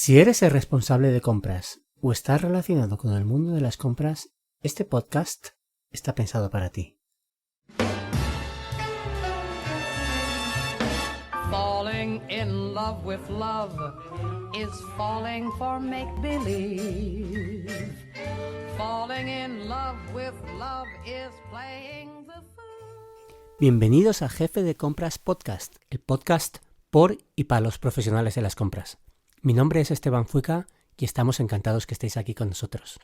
Si eres el responsable de compras o estás relacionado con el mundo de las compras, este podcast está pensado para ti. Falling in love with love is falling for make-believe. Falling in love with love is playing the fool. Bienvenidos a Jefe de Compras Podcast, el podcast por y para los profesionales de las compras. Mi nombre es Esteban Fuica y estamos encantados que estéis aquí con nosotros.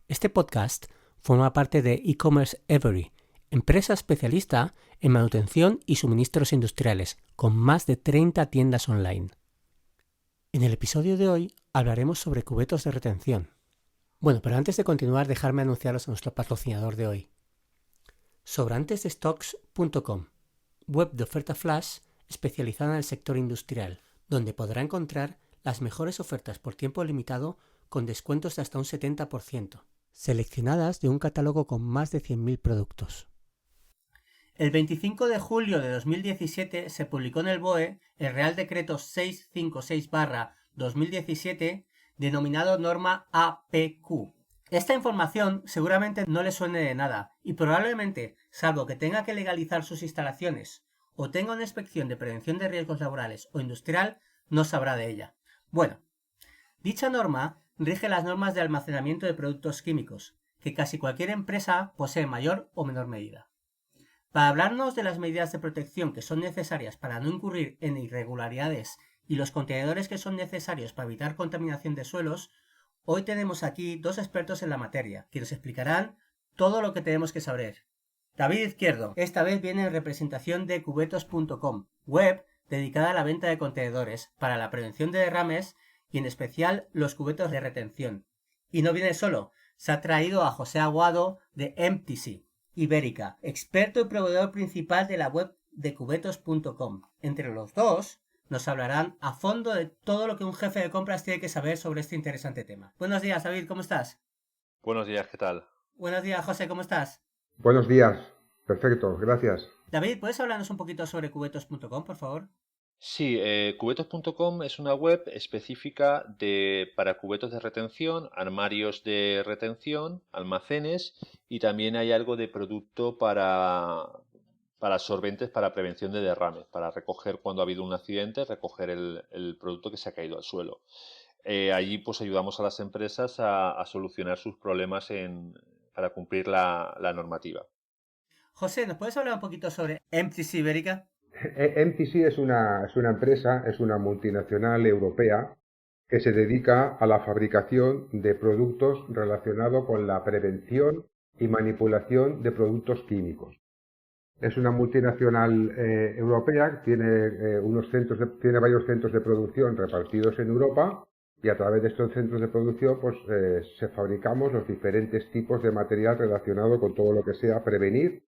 Este podcast forma parte de E-Commerce Every, empresa especialista en manutención y suministros industriales, con más de 30 tiendas online. En el episodio de hoy hablaremos sobre cubetos de retención. Bueno, pero antes de continuar, dejadme anunciaros a nuestro patrocinador de hoy. Sobrantesdestocks.com, web de oferta flash especializada en el sector industrial, donde podrá encontrar las mejores ofertas por tiempo limitado con descuentos de hasta un 70%, seleccionadas de un catálogo con más de 100.000 productos. El 25 de julio de 2017 se publicó en el BOE el Real Decreto 656/2017 denominado norma APQ. Esta información seguramente no le suene de nada y probablemente, salvo que tenga que legalizar sus instalaciones o tenga una inspección de prevención de riesgos laborales o industrial, no sabrá de ella. Bueno, dicha norma rige las normas de almacenamiento de productos químicos, que casi cualquier empresa posee en mayor o menor medida. Para hablarnos de las medidas de protección que son necesarias para no incurrir en irregularidades y los contenedores que son necesarios para evitar contaminación de suelos, hoy tenemos aquí dos expertos en la materia, que nos explicarán todo lo que tenemos que saber. David Izquierdo, esta vez viene en representación de cubetos.com, web dedicada a la venta de contenedores para la prevención de derrames y en especial los cubetos de retención. Y no viene solo, se ha traído a José Aguado de MTC Ibérica, experto y proveedor principal de la web de cubetos.com. Entre los dos nos hablarán a fondo de todo lo que un jefe de compras tiene que saber sobre este interesante tema. Buenos días, David, ¿cómo estás? Buenos días, ¿qué tal? Buenos días, José, ¿cómo estás? Buenos días, perfecto, gracias. David, ¿puedes hablarnos un poquito sobre cubetos.com, por favor? Sí, cubetos.com es una web específica para cubetos de retención, armarios de retención, almacenes y también hay algo de producto para solventes para prevención de derrames, para recoger cuando ha habido un accidente, recoger el producto que se ha caído al suelo. Allí pues ayudamos a las empresas a solucionar sus problemas para cumplir la normativa. José, ¿nos puedes hablar un poquito sobre MTC Ibérica? MTC es una empresa, es una multinacional europea que se dedica a la fabricación de productos relacionados con la prevención y manipulación de productos químicos. Es una multinacional europea, tiene varios centros de producción repartidos en Europa y a través de estos centros de producción se fabricamos los diferentes tipos de material relacionado con todo lo que sea prevenir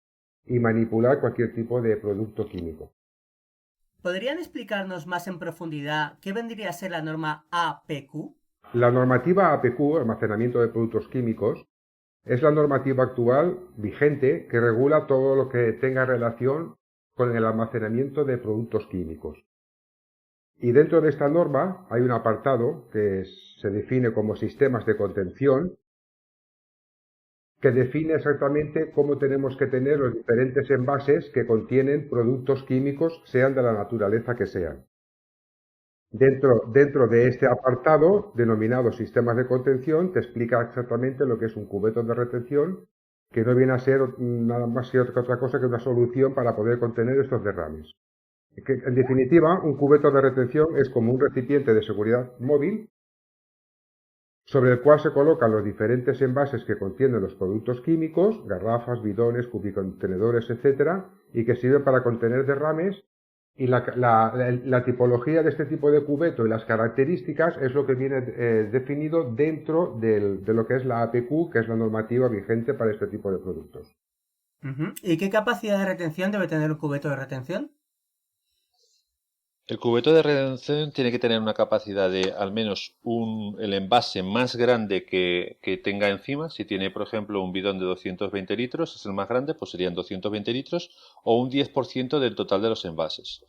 y manipular cualquier tipo de producto químico. ¿Podrían explicarnos más en profundidad qué vendría a ser la norma APQ? La normativa APQ, almacenamiento de productos químicos, es la normativa actual vigente que regula todo lo que tenga relación con el almacenamiento de productos químicos. Y dentro de esta norma hay un apartado que se define como sistemas de contención, que define exactamente cómo tenemos que tener los diferentes envases que contienen productos químicos, sean de la naturaleza que sean. Dentro de este apartado, denominado sistemas de contención, te explica exactamente lo que es un cubeto de retención, que no viene a ser nada más que otra cosa que una solución para poder contener estos derrames. En definitiva, un cubeto de retención es como un recipiente de seguridad móvil sobre el cual se colocan los diferentes envases que contienen los productos químicos, garrafas, bidones, cubicontenedores, etc., y que sirven para contener derrames, y la tipología de este tipo de cubeto y las características es lo que viene definido dentro de lo que es la APQ, que es la normativa vigente para este tipo de productos. ¿Y qué capacidad de retención debe tener un cubeto de retención? El cubeto de retención tiene que tener una capacidad de al menos el envase más grande que tenga encima. Si tiene, por ejemplo, un bidón de 220 litros, es el más grande, pues serían 220 litros o un 10% del total de los envases.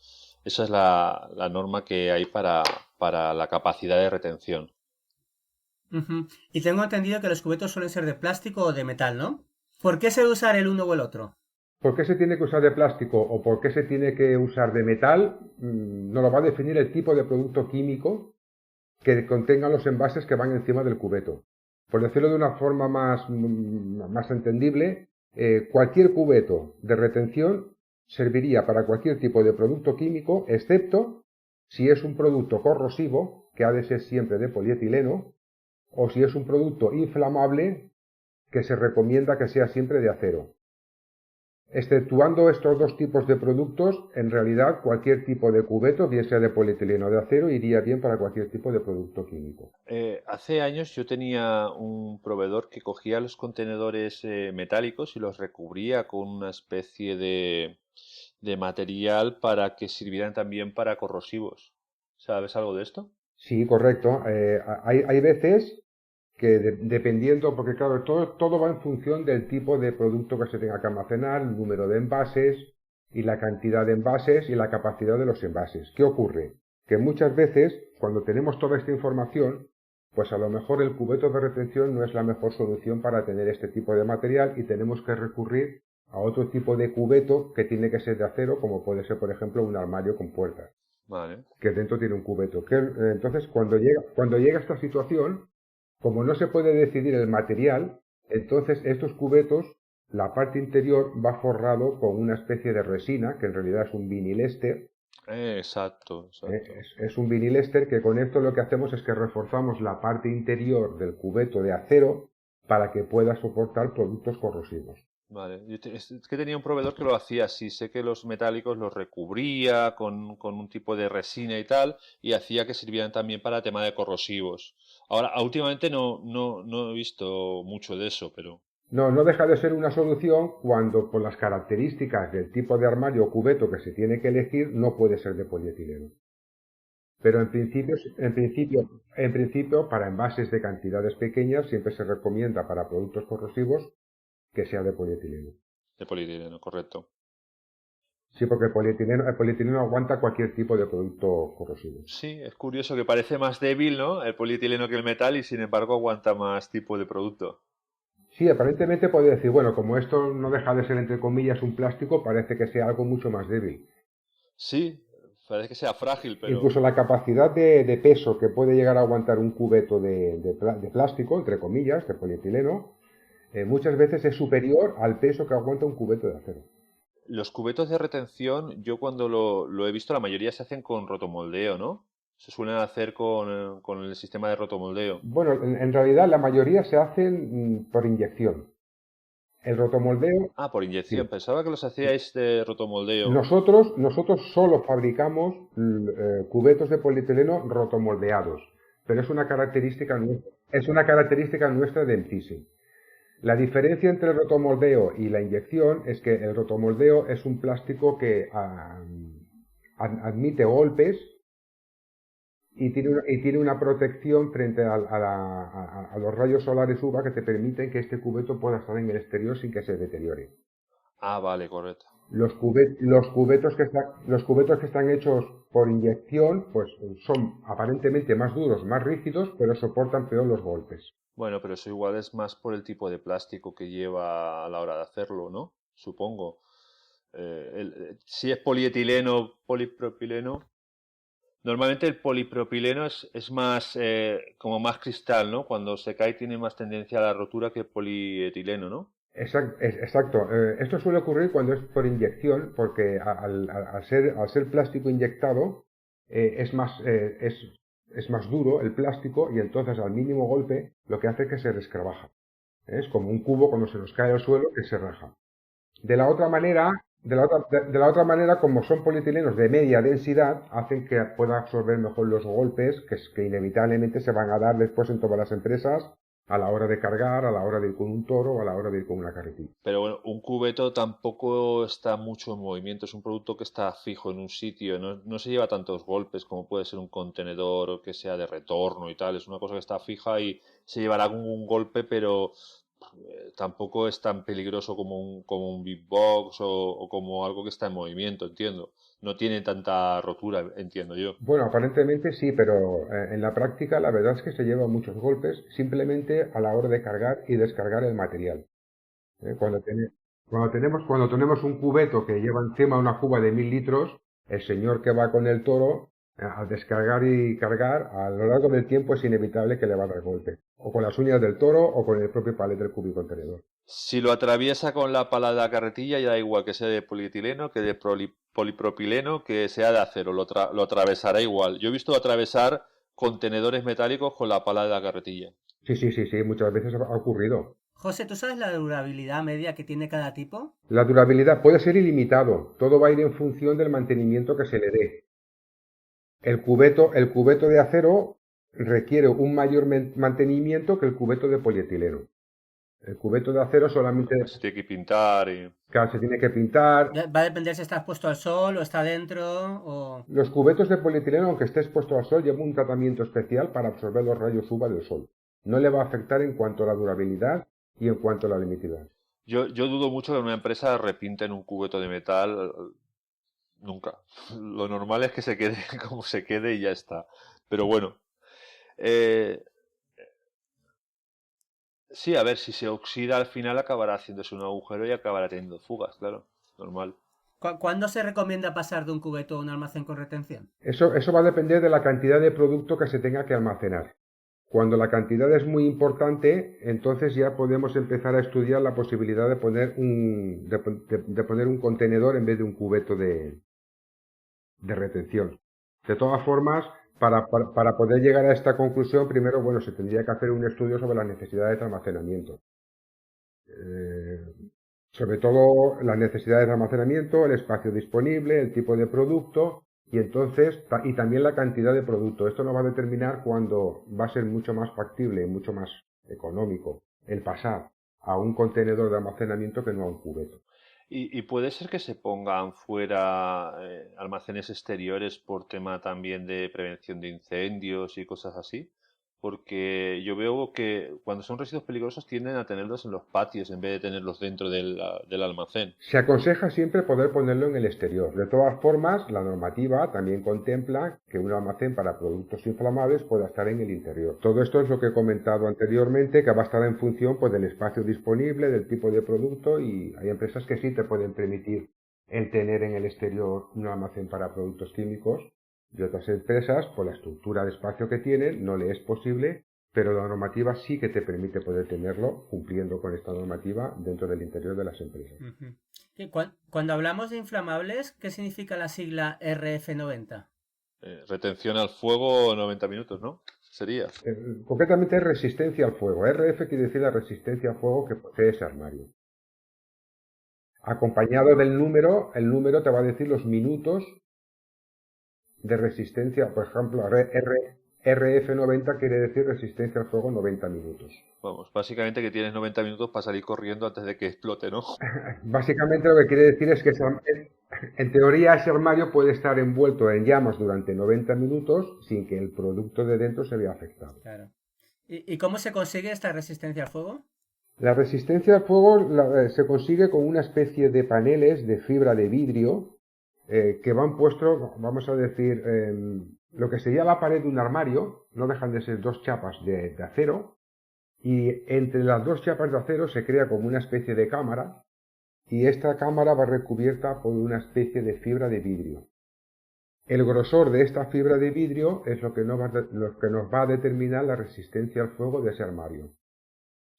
Esa es la norma que hay para para la capacidad de retención. Ujú. Y tengo entendido que los cubetos suelen ser de plástico o de metal, ¿no? ¿Por qué se debe usar el uno o el otro? ¿Por qué se tiene que usar de plástico o por qué se tiene que usar de metal? Nos lo va a definir el tipo de producto químico que contengan los envases que van encima del cubeto. Por decirlo de una forma más entendible, cualquier cubeto de retención serviría para cualquier tipo de producto químico, excepto si es un producto corrosivo, que ha de ser siempre de polietileno, o si es un producto inflamable, que se recomienda que sea siempre de acero. Exceptuando estos dos tipos de productos, en realidad cualquier tipo de cubeto, bien sea de polietileno o de acero, iría bien para cualquier tipo de producto químico. Hace años yo tenía un proveedor que cogía los contenedores metálicos y los recubría con una especie de material para que sirvieran también para corrosivos. ¿Sabes algo de esto? Sí, correcto. Hay veces que dependiendo, porque claro, todo va en función del tipo de producto que se tenga que almacenar, el número de envases y la cantidad de envases y la capacidad de los envases. ¿Qué ocurre? Que muchas veces, cuando tenemos toda esta información, pues a lo mejor el cubeto de retención no es la mejor solución para tener este tipo de material y tenemos que recurrir a otro tipo de cubeto que tiene que ser de acero, como puede ser, por ejemplo, un armario con puertas, Vale. que dentro tiene un cubeto. Entonces, cuando llega esta situación, como no se puede decidir el material, entonces estos cubetos, la parte interior va forrado con una especie de resina, que en realidad es un vinilester. Exacto, exacto. Es un vinilester que con esto lo que hacemos es que reforzamos la parte interior del cubeto de acero para que pueda soportar productos corrosivos. Vale. Es que tenía un proveedor que lo hacía así. Sé que los metálicos los recubría con un tipo de resina y tal, y hacía que sirvieran también para tema de corrosivos. Ahora, últimamente no he visto mucho de eso, pero No, no deja de ser una solución cuando por las características del tipo de armario o cubeto que se tiene que elegir no puede ser de polietileno. Pero en principio, para envases de cantidades pequeñas siempre se recomienda para productos corrosivos que sea de polietileno. de polietileno, correcto. Sí, porque el polietileno aguanta cualquier tipo de producto corrosivo. Sí, es curioso que parece más débil, ¿no? El polietileno que el metal y sin embargo aguanta más tipo de producto. Sí, aparentemente podría decir, bueno, como esto no deja de ser entre comillas un plástico, parece que sea algo mucho más débil. Sí, parece que sea frágil, pero Incluso la capacidad de peso que puede llegar a aguantar un cubeto de plástico, entre comillas, de polietileno, muchas veces es superior al peso que aguanta un cubeto de acero. los cubetos de retención, yo cuando lo he visto, la mayoría se hacen con rotomoldeo, ¿no? Se suelen hacer con el sistema de rotomoldeo. Bueno, en realidad la mayoría se hacen por inyección. El rotomoldeo, Ah, por inyección. sí. Pensaba que los hacíais de rotomoldeo. Nosotros solo fabricamos cubetos de polietileno rotomoldeados, pero es una característica nuestra del TISI. La diferencia entre el rotomoldeo y la inyección es que el rotomoldeo es un plástico que admite golpes y tiene una protección frente a los rayos solares UVA que te permiten que este cubeto pueda estar en el exterior sin que se deteriore. Ah, vale, correcto. Los cubetos que están hechos por inyección, pues son aparentemente más duros, más rígidos, pero soportan peor los golpes. Bueno, pero eso igual es más por el tipo de plástico que lleva a la hora de hacerlo, ¿no? Supongo. Si es polietileno, polipropileno. Normalmente el polipropileno es más como más cristal, ¿no? Cuando se cae tiene más tendencia a la rotura que el polietileno, ¿no? Exacto. Esto suele ocurrir cuando es por inyección, porque al ser plástico inyectado es más duro el plástico y entonces al mínimo golpe lo que hace es que se rescrabaja. Es como un cubo cuando se nos cae al suelo que se raja. De la otra manera, de la otra manera, como son polietilenos de media densidad, hacen que pueda absorber mejor los golpes que inevitablemente se van a dar después en todas las empresas a la hora de cargar, a la hora de ir con un toro o a la hora de ir con una carretilla. Pero bueno, un cubeto tampoco está mucho en movimiento, es un producto que está fijo en un sitio, no se lleva tantos golpes como puede ser un contenedor que sea de retorno y tal, es una cosa que está fija y se llevará un golpe, pero tampoco es tan peligroso como un beatbox o como algo que está en movimiento, entiendo. No tiene tanta rotura, entiendo yo. Bueno, aparentemente sí, pero en la práctica la verdad es que se llevan muchos golpes simplemente a la hora de cargar y descargar el material. ¿Eh? Cuando tenemos un cubeto que lleva encima una cuba de 1000 litros, el señor que va con el toro, al descargar y cargar, a lo largo del tiempo es inevitable que le va a dar golpe. O con las uñas del toro o con el propio palet del cubicontenedor. Si lo atraviesa con la pala de la carretilla, ya da igual que sea de polietileno, que de polipropileno, que sea de acero, lo atravesará igual. Yo he visto atravesar contenedores metálicos con la pala de la carretilla. Sí, muchas veces ha ocurrido. José, ¿tú sabes la durabilidad media que tiene cada tipo? La durabilidad puede ser ilimitado, todo va a ir en función del mantenimiento que se le dé. El cubeto de acero requiere un mayor mantenimiento que el cubeto de polietileno. El cubeto de acero solamente Se tiene que pintar y... claro, se tiene que pintar. Va a depender si está expuesto al sol o está dentro o... Los cubetos de polietileno, aunque esté expuesto al sol, llevan un tratamiento especial para absorber los rayos UVA del sol. No le va a afectar en cuanto a la durabilidad y en cuanto a la limitidad. Yo dudo mucho que una empresa repinte en un cubeto de metal. Nunca. Lo normal es que se quede como se quede y ya está. Pero bueno. Eh, sí, a ver, si se oxida al final acabará haciéndose un agujero y acabará teniendo fugas, claro. Normal. ¿Cuándo se recomienda pasar de un cubeto a un almacén con retención? Eso va a depender de la cantidad de producto que se tenga que almacenar. Cuando la cantidad es muy importante, entonces ya podemos empezar a estudiar la posibilidad de poner de poner un contenedor en vez de un cubeto de retención. De todas formas, para poder llegar a esta conclusión, primero, bueno, se tendría que hacer un estudio sobre las necesidades de almacenamiento. Sobre todo las necesidades de almacenamiento, el espacio disponible, el tipo de producto y entonces y también la cantidad de producto. Esto nos va a determinar cuándo va a ser mucho más factible, mucho más económico el pasar a un contenedor de almacenamiento que no a un cubeto. Y puede ser que se pongan fuera almacenes exteriores por tema también de prevención de incendios y cosas así. Porque yo veo que cuando son residuos peligrosos tienden a tenerlos en los patios en vez de tenerlos dentro del almacén. Se aconseja siempre poder ponerlo en el exterior. De todas formas, la normativa también contempla que un almacén para productos inflamables pueda estar en el interior. Todo esto es lo que he comentado anteriormente, que va a estar en función pues, del espacio disponible, del tipo de producto y hay empresas que sí te pueden permitir el tener en el exterior un almacén para productos químicos. Y otras empresas, por la estructura de espacio que tienen, no le es posible, pero la normativa sí que te permite poder tenerlo cumpliendo con esta normativa dentro del interior de las empresas. Cuando hablamos de inflamables, ¿qué significa la sigla RF90? Retención al fuego 90 minutos, ¿no? Sería. Concretamente es resistencia al fuego. RF quiere decir la resistencia al fuego que posee ese armario. Acompañado del número, el número te va a decir los minutos de resistencia, por ejemplo, RF90 quiere decir resistencia al fuego 90 minutos. Vamos, básicamente que tienes 90 minutos para salir corriendo antes de que explote, ¿no? Básicamente lo que quiere decir es que en teoría ese armario puede estar envuelto en llamas durante 90 minutos sin que el producto de dentro se vea afectado. Claro. ¿Y cómo se consigue esta resistencia al fuego? La resistencia al fuego se consigue con una especie de paneles de fibra de vidrio que van puestos, vamos a decir, lo que sería la pared de un armario, no dejan de ser dos chapas de acero, y entre las dos chapas de acero se crea como una especie de cámara, y esta cámara va recubierta por una especie de fibra de vidrio. El grosor de esta fibra de vidrio es lo que nos va a determinar la resistencia al fuego de ese armario.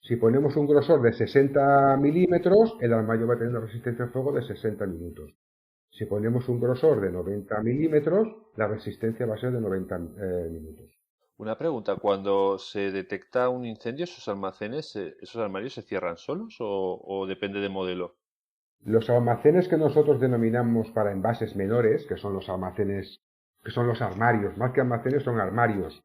Si ponemos un grosor de 60 milímetros, el armario va a tener una resistencia al fuego de 60 minutos. Si ponemos un grosor de 90 milímetros, la resistencia va a ser de 90 minutos. Una pregunta, cuando se detecta un incendio, ¿esos almacenes, esos armarios se cierran solos o depende de modelo? Los almacenes que nosotros denominamos para envases menores, que son los almacenes, que son los armarios, más que almacenes son armarios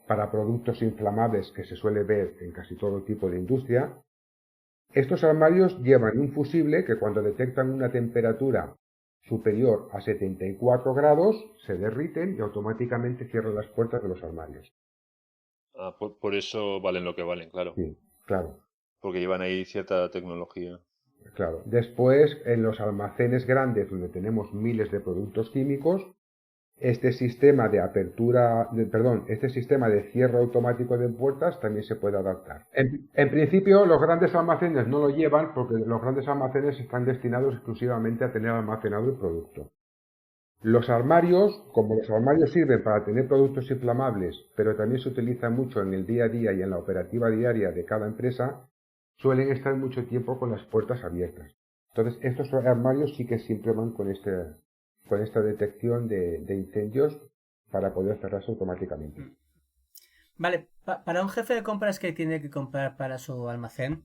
para productos inflamables que se suele ver en casi todo tipo de industria, estos armarios llevan un fusible que cuando detectan una temperatura superior a 74 grados, se derriten y automáticamente cierran las puertas de los armarios. Por eso valen lo que valen, claro. Sí, claro. porque llevan ahí cierta tecnología. Claro. Después, en los almacenes grandes, donde tenemos miles de productos químicos, este sistema de este sistema de cierre automático de puertas también se puede adaptar. En principio, los grandes almacenes no lo llevan porque los grandes almacenes están destinados exclusivamente a tener almacenado el producto. Los armarios, como los armarios sirven para tener productos inflamables, pero también se utilizan mucho en el día a día y en la operativa diaria de cada empresa, suelen estar mucho tiempo con las puertas abiertas. Entonces, estos armarios sí que siempre van con esta detección de incendios para poder cerrarse automáticamente. Vale, para un jefe de compras que tiene que comprar para su almacén,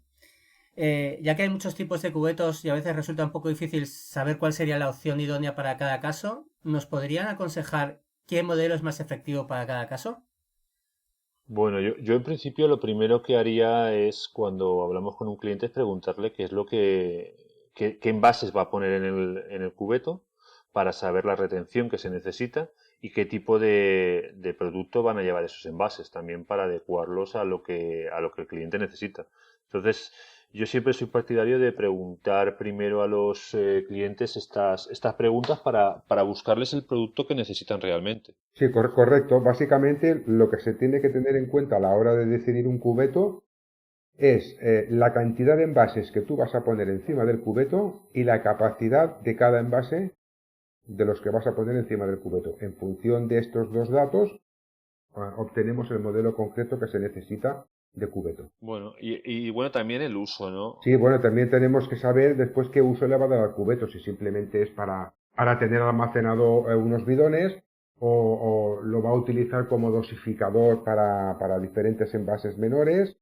ya que hay muchos tipos de cubetos y a veces resulta un poco difícil saber cuál sería la opción idónea para cada caso, ¿nos podrían aconsejar qué modelo es más efectivo para cada caso? Bueno, yo en principio lo primero que haría es cuando hablamos con un cliente es preguntarle qué es lo qué envases va a poner en el cubeto para saber la retención que se necesita y qué tipo de producto van a llevar esos envases también para adecuarlos a lo que el cliente necesita. Entonces, yo siempre soy partidario de preguntar primero a los clientes estas preguntas para buscarles el producto que necesitan realmente. Sí, correcto. Básicamente, lo que se tiene que tener en cuenta a la hora de definir un cubeto es la cantidad de envases que tú vas a poner encima del cubeto y la capacidad de cada envase de los que vas a poner encima del cubeto. En función de estos dos datos, obtenemos el modelo concreto que se necesita de cubeto. Bueno, y bueno, también el uso, ¿no? Sí, bueno, también tenemos que saber después qué uso le va a dar al cubeto, si simplemente es para tener almacenado unos bidones o lo va a utilizar como dosificador para diferentes envases menores.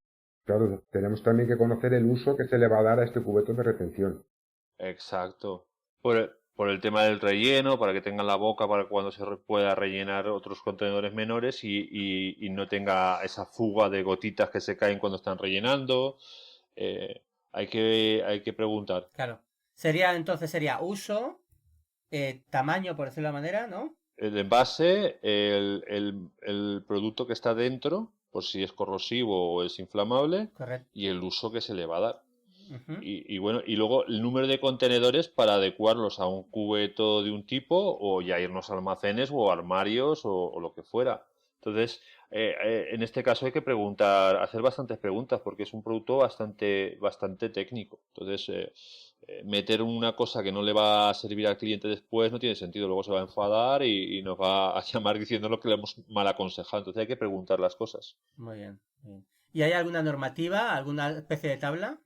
Claro, tenemos también que conocer el uso que se le va a dar a este cubeto de retención. Exacto. Por el tema del relleno, para que tengan la boca para cuando pueda rellenar otros contenedores menores y no tenga esa fuga de gotitas que se caen cuando están rellenando. Hay que preguntar. Claro. Entonces sería uso, tamaño, por decirlo de la manera, ¿no? El envase, el producto que está dentro, por si es corrosivo o es inflamable, Correcto. y el uso que se le va a dar. Uh-huh. Y bueno, y luego el número de contenedores para adecuarlos a un cubeto de un tipo o ya irnos a almacenes o armarios o lo que fuera. Entonces, en este caso hay que hacer bastantes preguntas porque es un producto bastante técnico. Entonces, meter una cosa que no le va a servir al cliente después no tiene sentido. Luego se va a enfadar y nos va a llamar diciendo lo que le hemos mal aconsejado. Entonces hay que preguntar las cosas. Muy bien, muy bien. ¿Y hay alguna normativa, alguna especie de tabla?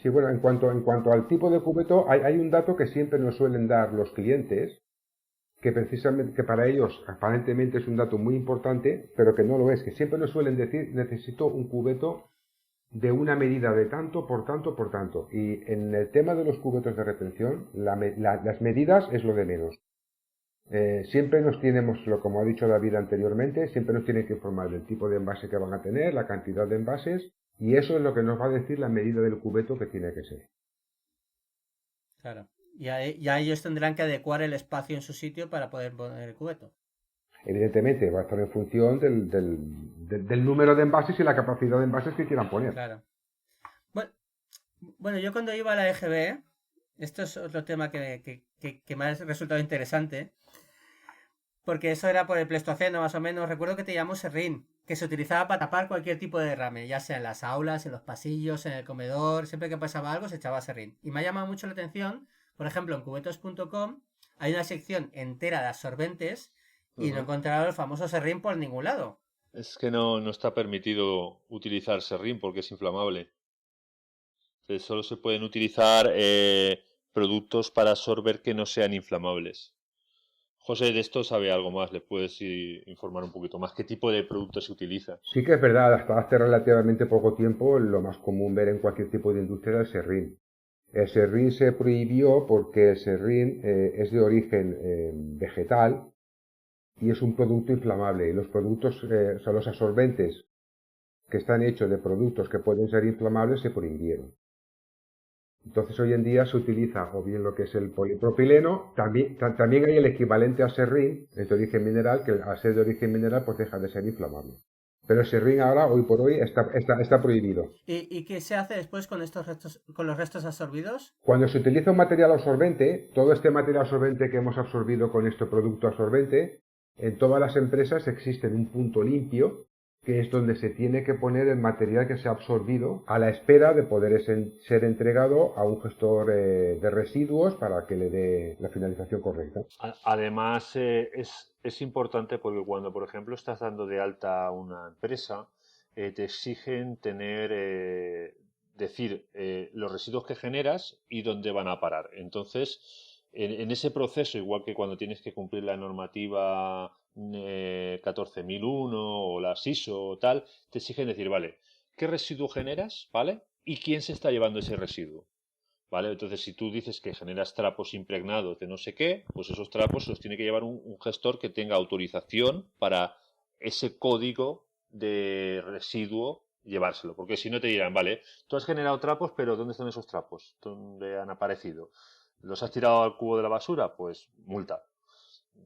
Sí, bueno, en cuanto al tipo de cubeto, hay un dato que siempre nos suelen dar los clientes, que precisamente, que para ellos aparentemente es un dato muy importante, pero que no lo es, que siempre nos suelen decir, necesito un cubeto de una medida de tanto por tanto por tanto. Y en el tema de los cubetos de retención, las medidas es lo de menos. Siempre nos tenemos, como ha dicho David anteriormente, siempre nos tienen que informar del tipo de envase que van a tener, la cantidad de envases, y eso es lo que nos va a decir la medida del cubeto que tiene que ser. Claro. Ya ellos tendrán que adecuar el espacio en su sitio para poder poner el cubeto. Evidentemente, va a estar en función del número de envases y la capacidad de envases que quieran poner. Claro. Bueno, yo cuando iba a la EGB, esto es otro tema que me ha resultado interesante, porque eso era por el Pleistoceno más o menos. Recuerdo que te llamó serrín, que se utilizaba para tapar cualquier tipo de derrame, ya sea en las aulas, en los pasillos, en el comedor, siempre que pasaba algo se echaba serrín. Y me ha llamado mucho la atención, por ejemplo, en cubetos.com hay una sección entera de absorbentes y no he encontrado el famoso serrín por ningún lado. Es que no está permitido utilizar serrín porque es inflamable. Entonces, solo se pueden utilizar productos para absorber que no sean inflamables. José, de esto sabe algo más, le puedes informar un poquito más. ¿Qué tipo de producto se utiliza? Sí que es verdad, hasta hace relativamente poco tiempo lo más común ver en cualquier tipo de industria era el serrín. El serrín se prohibió porque el serrín es de origen vegetal y es un producto inflamable. Y los productos, o sea, los absorbentes que están hechos de productos que pueden ser inflamables se prohibieron. Entonces hoy en día se utiliza o bien lo que es el polipropileno, también hay el equivalente a serrín, es de origen mineral, que al ser de origen mineral pues deja de ser inflamable. Pero el serrín ahora, hoy por hoy, está prohibido. ¿Y qué se hace después con con los restos absorbidos? Cuando se utiliza un material absorbente, todo este material absorbente que hemos absorbido con este producto absorbente, en todas las empresas existe un punto limpio, que es donde se tiene que poner el material que se ha absorbido a la espera de poder ser entregado a un gestor de residuos para que le dé la finalización correcta. Además, es importante porque cuando, por ejemplo, estás dando de alta a una empresa, te exigen decir los residuos que generas y dónde van a parar. Entonces, en ese proceso, igual que cuando tienes que cumplir la normativa 14001 o la ISO o tal, te exigen decir, vale, ¿qué residuo generas? ¿Vale? ¿Y quién se está llevando ese residuo? ¿Vale? Entonces, si tú dices que generas trapos impregnados de no sé qué, pues esos trapos los tiene que llevar un gestor que tenga autorización para ese código de residuo llevárselo. Porque si no te dirán, vale, tú has generado trapos, pero ¿dónde están esos trapos? ¿Dónde han aparecido? ¿Los has tirado al cubo de la basura? Pues multa.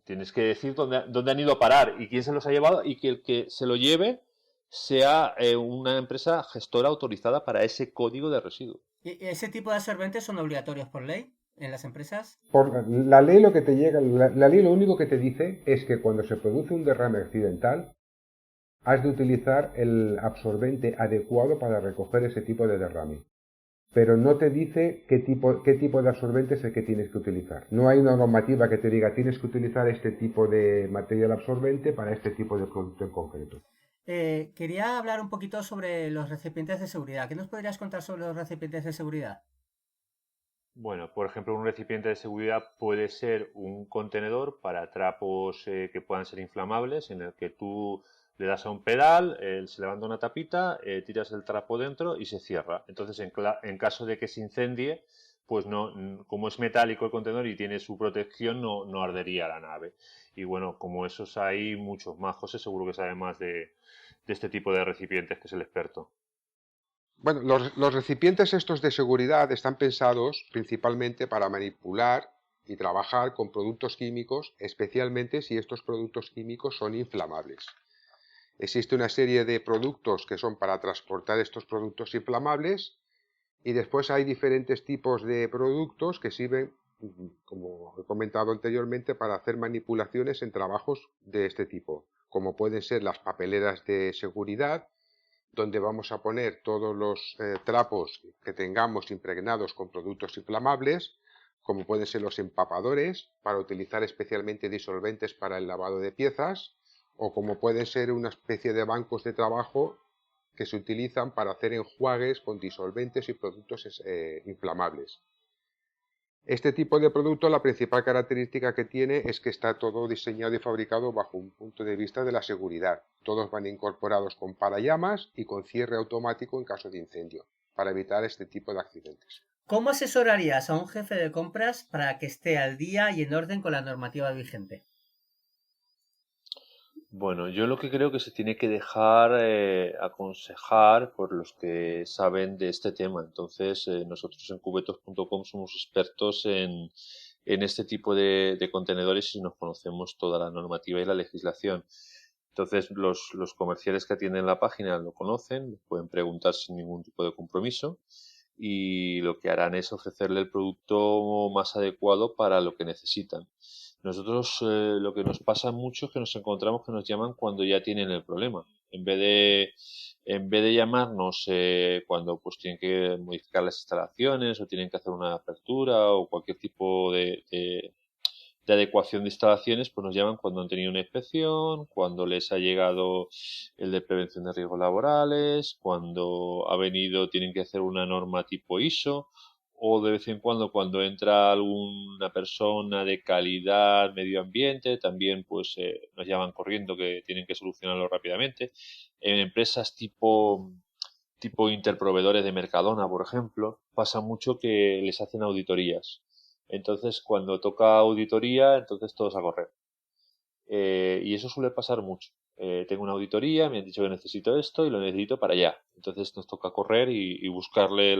Tienes que decir dónde han ido a parar y quién se los ha llevado y que el que se lo lleve sea una empresa gestora autorizada para ese código de residuo. ¿Y ese tipo de absorbentes son obligatorios por ley en las empresas? Por la ley lo que te llega, la ley lo único que te dice es que cuando se produce un derrame accidental, has de utilizar el absorbente adecuado para recoger ese tipo de derrame. Pero no te dice qué tipo de absorbente es el que tienes que utilizar. No hay una normativa que te diga tienes que utilizar este tipo de material absorbente para este tipo de producto en concreto. Quería hablar un poquito sobre los recipientes de seguridad. ¿Qué nos podrías contar sobre los recipientes de seguridad? Bueno, por ejemplo, un recipiente de seguridad puede ser un contenedor para trapos que puedan ser inflamables, en el que tú le das a un pedal, se levanta una tapita, tiras el trapo dentro y se cierra. Entonces, en caso de que se incendie, pues no, como es metálico el contenedor y tiene su protección, no ardería la nave. Y bueno, como esos hay muchos más. José seguro que sabe más de este tipo de recipientes, que es el experto. Bueno, los recipientes estos de seguridad están pensados principalmente para manipular y trabajar con productos químicos, especialmente si estos productos químicos son inflamables. Existe una serie de productos que son para transportar estos productos inflamables y después hay diferentes tipos de productos que sirven, como he comentado anteriormente, para hacer manipulaciones en trabajos de este tipo, como pueden ser las papeleras de seguridad, donde vamos a poner todos los trapos que tengamos impregnados con productos inflamables, como pueden ser los empapadores, para utilizar especialmente disolventes para el lavado de piezas, o como pueden ser una especie de bancos de trabajo que se utilizan para hacer enjuagues con disolventes y productos inflamables. Este tipo de producto, la principal característica que tiene es que está todo diseñado y fabricado bajo un punto de vista de la seguridad. Todos van incorporados con parallamas y con cierre automático en caso de incendio, para evitar este tipo de accidentes. ¿Cómo asesorarías a un jefe de compras para que esté al día y en orden con la normativa vigente? Bueno, yo lo que creo que se tiene que dejar aconsejar por los que saben de este tema. Entonces, nosotros en cubetos.com somos expertos en este tipo de contenedores y nos conocemos toda la normativa y la legislación. Entonces, los comerciales que atienden la página lo conocen, pueden preguntar sin ningún tipo de compromiso y lo que harán es ofrecerle el producto más adecuado para lo que necesitan. Nosotros lo que nos pasa mucho es que nos encontramos que nos llaman cuando ya tienen el problema. En vez de llamarnos cuando pues tienen que modificar las instalaciones o tienen que hacer una apertura o cualquier tipo de adecuación de instalaciones, pues nos llaman cuando han tenido una inspección, cuando les ha llegado el de prevención de riesgos laborales, cuando ha venido, tienen que hacer una norma tipo ISO, o de vez en cuando entra alguna persona de calidad, medio ambiente, también pues nos llaman corriendo que tienen que solucionarlo rápidamente. En empresas tipo interproveedores de Mercadona, por ejemplo, pasa mucho que les hacen auditorías. Entonces, cuando toca auditoría, entonces todos a correr. Y eso suele pasar mucho. Tengo una auditoría, me han dicho que necesito esto y lo necesito para allá. Entonces nos toca correr y buscarle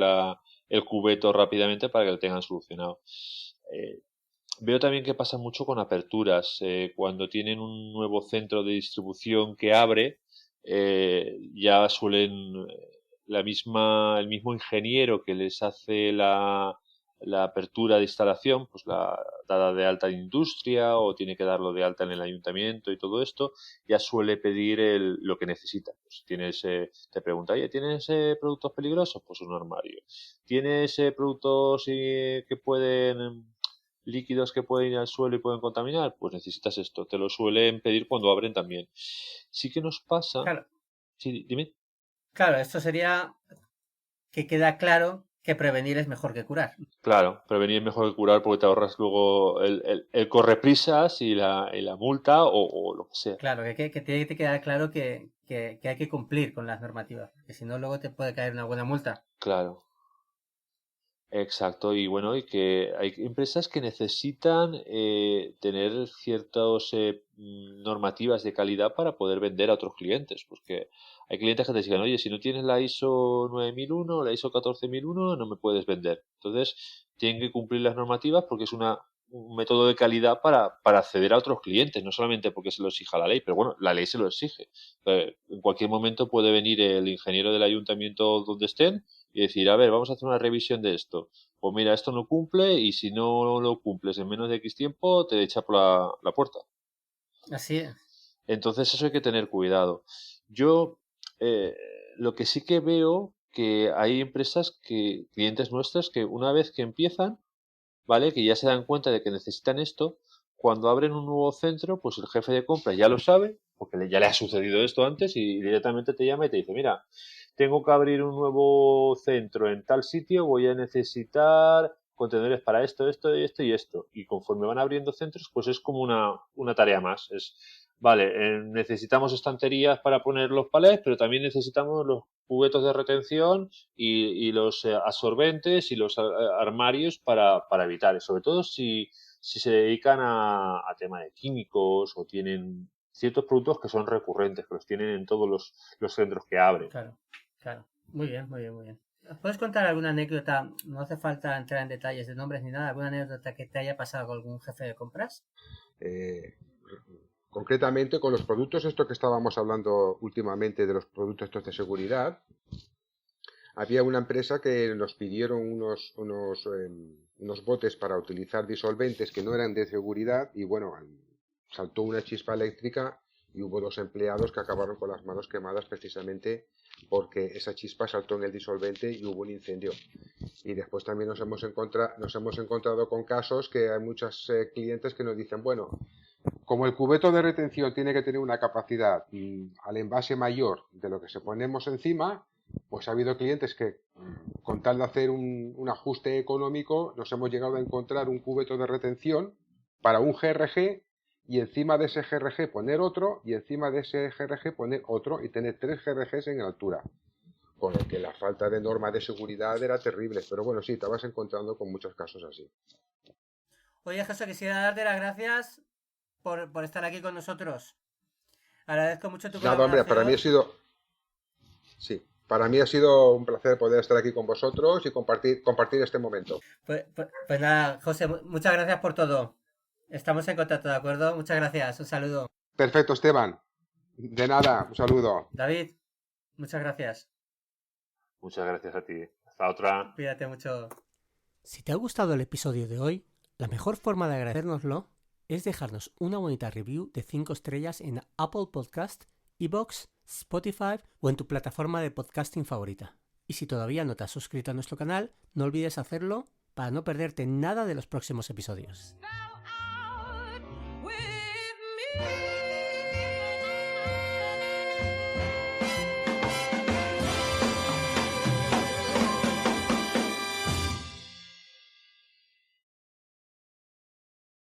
el cubeto rápidamente para que lo tengan solucionado. Veo también que pasa mucho con aperturas. Cuando tienen un nuevo centro de distribución que abre, ya suelen el mismo ingeniero que les hace la apertura de instalación, pues la dada de alta en industria o tiene que darlo de alta en el ayuntamiento y todo esto, ya suele pedir lo que necesita. Pues te pregunta, oye, ¿tienes productos peligrosos? Pues un armario. ¿Tienes productos que líquidos que pueden ir al suelo y pueden contaminar? Pues necesitas esto. Te lo suelen pedir cuando abren también. Sí que nos pasa... Claro, Sí, dime. claro, esto sería que queda claro que prevenir es mejor que curar. Claro, prevenir es mejor que curar porque te ahorras luego el correprisas y la multa o lo que sea. Claro, que tiene que quedar claro que hay que cumplir con las normativas, porque si no luego te puede caer una buena multa. Claro, exacto. Y bueno, y que hay empresas que necesitan tener ciertas normativas de calidad para poder vender a otros clientes. Porque hay clientes que te digan, oye, si no tienes la ISO 9001 o la ISO 14001 no me puedes vender. Entonces, tienen que cumplir las normativas porque es un método de calidad para acceder a otros clientes, no solamente porque se lo exija la ley, pero bueno, la ley se lo exige. En cualquier momento puede venir el ingeniero del ayuntamiento donde estén y decir, a ver, vamos a hacer una revisión de esto. Pues mira, esto no cumple y si no lo cumples en menos de X tiempo, te echa por la puerta. Así es. Entonces eso hay que tener cuidado. Yo lo que sí que veo que hay empresas clientes nuestros que una vez que empiezan, ¿vale? Que ya se dan cuenta de que necesitan esto, cuando abren un nuevo centro, pues el jefe de compra ya lo sabe, porque ya le ha sucedido esto antes y directamente te llama y te dice, mira, tengo que abrir un nuevo centro en tal sitio, voy a necesitar contenedores para esto, esto y esto y esto. Y conforme van abriendo centros, pues es como una tarea más. Vale, necesitamos estanterías para poner los palés, pero también necesitamos los cubetos de retención y los absorbentes y los armarios para evitar, sobre todo si se dedican a tema de químicos o tienen ciertos productos que son recurrentes, que los tienen en todos los centros que abren. Claro, claro. Muy bien, muy bien, muy bien. ¿Puedes contar alguna anécdota? No hace falta entrar en detalles de nombres ni nada. ¿Alguna anécdota que te haya pasado con algún jefe de compras? Concretamente con los productos, esto que estábamos hablando últimamente de los productos estos de seguridad, había una empresa que nos pidieron unos botes para utilizar disolventes que no eran de seguridad y bueno, saltó una chispa eléctrica y hubo 2 empleados que acabaron con las manos quemadas precisamente porque esa chispa saltó en el disolvente y hubo un incendio. Y después también nos hemos encontrado con casos que hay muchos clientes que nos dicen, bueno, como el cubeto de retención tiene que tener una capacidad al envase mayor de lo que se ponemos encima, pues ha habido clientes que con tal de hacer un ajuste económico nos hemos llegado a encontrar un cubeto de retención para un GRG y encima de ese GRG poner otro y encima de ese GRG poner otro y tener 3 GRGs en altura. Con lo que la falta de norma de seguridad era terrible, pero bueno, sí, te vas encontrando con muchos casos así. Oye, Jesús, quisiera darte las gracias por estar aquí con nosotros. Agradezco mucho tu colaboración. Nada, hombre, para mí ha sido un placer poder estar aquí con vosotros y compartir este momento. Pues nada, José, muchas gracias por todo. Estamos en contacto, ¿de acuerdo? Muchas gracias, un saludo. Perfecto, Esteban. De nada, un saludo. David, muchas gracias. Muchas gracias a ti. Hasta otra. Cuídate mucho. Si te ha gustado el episodio de hoy, la mejor forma de agradecérnoslo es dejarnos una bonita review de 5 estrellas en Apple Podcast, iVoox, Spotify o en tu plataforma de podcasting favorita. Y si todavía no te has suscrito a nuestro canal, no olvides hacerlo para no perderte nada de los próximos episodios.